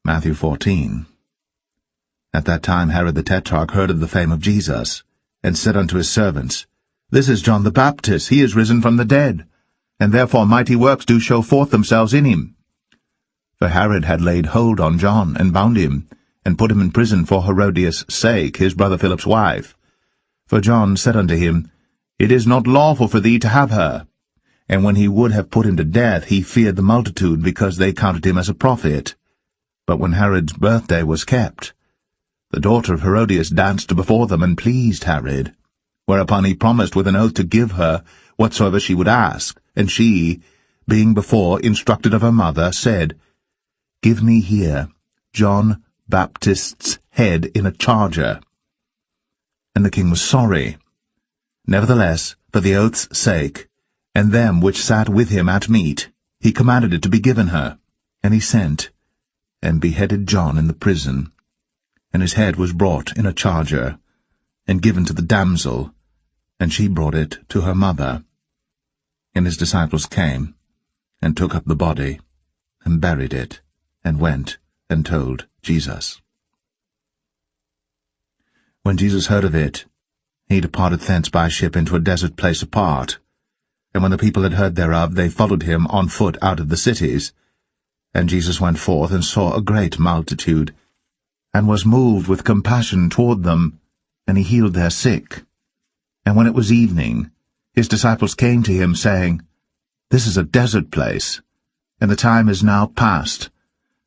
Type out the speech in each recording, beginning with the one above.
Matthew 14. At that time Herod the Tetrarch heard of the fame of Jesus, and said unto his servants, This is John the Baptist, he is risen from the dead, and therefore mighty works do show forth themselves in him. For Herod had laid hold on John, and bound him, and put him in prison for Herodias' sake, his brother Philip's wife. For John said unto him, It is not lawful for thee to have her. And when he would have put him to death, he feared the multitude, because they counted him as a prophet. But when Herod's birthday was kept, the daughter of Herodias danced before them, and pleased Herod. Whereupon he promised with an oath to give her whatsoever she would ask. And she, being before instructed of her mother, said, Give me here John Baptist's head in a charger. And the king was sorry. Nevertheless, for the oath's sake, and them which sat with him at meat, he commanded it to be given her. And he sent, and beheaded John in the prison. And his head was brought in a charger, and given to the damsel, and she brought it to her mother. And his disciples came, and took up the body, and buried it, and went and told Jesus. When Jesus heard of it, he departed thence by ship into a desert place apart. And when the people had heard thereof, they followed him on foot out of the cities. And Jesus went forth and saw a great multitude, and was moved with compassion toward them, and he healed their sick. And when it was evening, his disciples came to him, saying, This is a desert place, and the time is now past.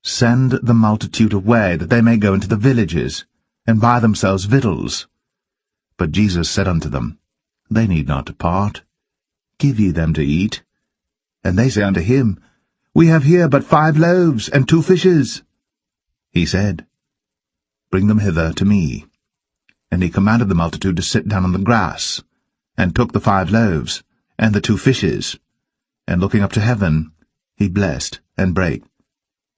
Send the multitude away, that they may go into the villages, and buy themselves victuals. But Jesus said unto them, They need not depart. Give ye them to eat. And they say unto him, We have here but 5 loaves and 2 fishes. He said, Bring them hither to me. And he commanded the multitude to sit down on the grass, and took the 5 loaves, and the 2 fishes, and looking up to heaven, he blessed, and brake,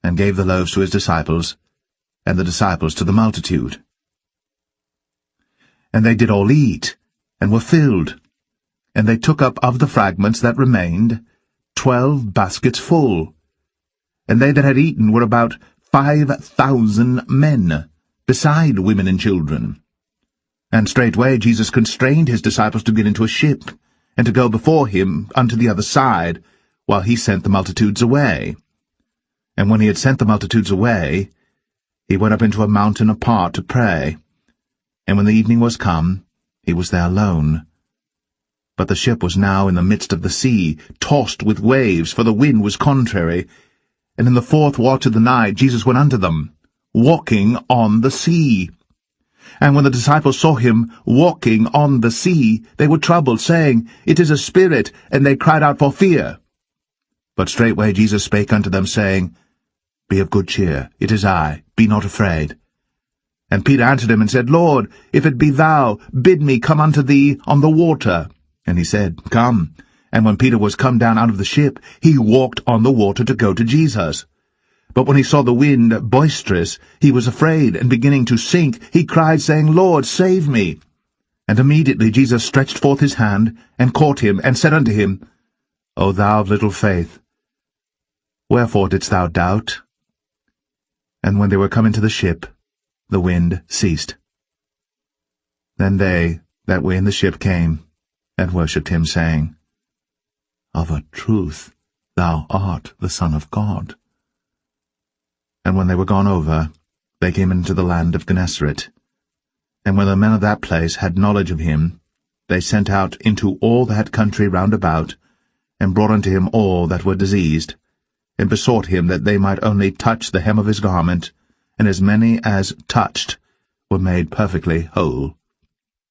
and gave the loaves to his disciples, and the disciples to the multitude. And they did all eat, and were filled, and they took up of the fragments that remained 12 baskets full. And they that had eaten were about 5,000 men, beside women and children. And straightway Jesus constrained his disciples to get into a ship, and to go before him unto the other side, while he sent the multitudes away. And when he had sent the multitudes away, he went up into a mountain apart to pray. And when the evening was come, he was there alone. But the ship was now in the midst of the sea, tossed with waves, for the wind was contrary. And in the 4th watch of the night Jesus went unto them, walking on the sea. And when the disciples saw him walking on the sea, they were troubled, saying, It is a spirit, and they cried out for fear. But straightway Jesus spake unto them, saying, Be of good cheer, it is I, be not afraid. And Peter answered him and said, Lord, if it be thou, bid me come unto thee on the water. And he said, Come. And when Peter was come down out of the ship, he walked on the water to go to Jesus. But when he saw the wind boisterous, he was afraid, and beginning to sink, he cried, saying, Lord, save me. And immediately Jesus stretched forth his hand, and caught him, and said unto him, O thou of little faith, wherefore didst thou doubt? And when they were come into the ship, the wind ceased. Then they that were in the ship came, and worshipped him, saying, Of a truth thou art the Son of God. And when they were gone over, they came into the land of Gennesaret. And when the men of that place had knowledge of him, they sent out into all that country round about, and brought unto him all that were diseased, and besought him that they might only touch the hem of his garment, and as many as touched were made perfectly whole.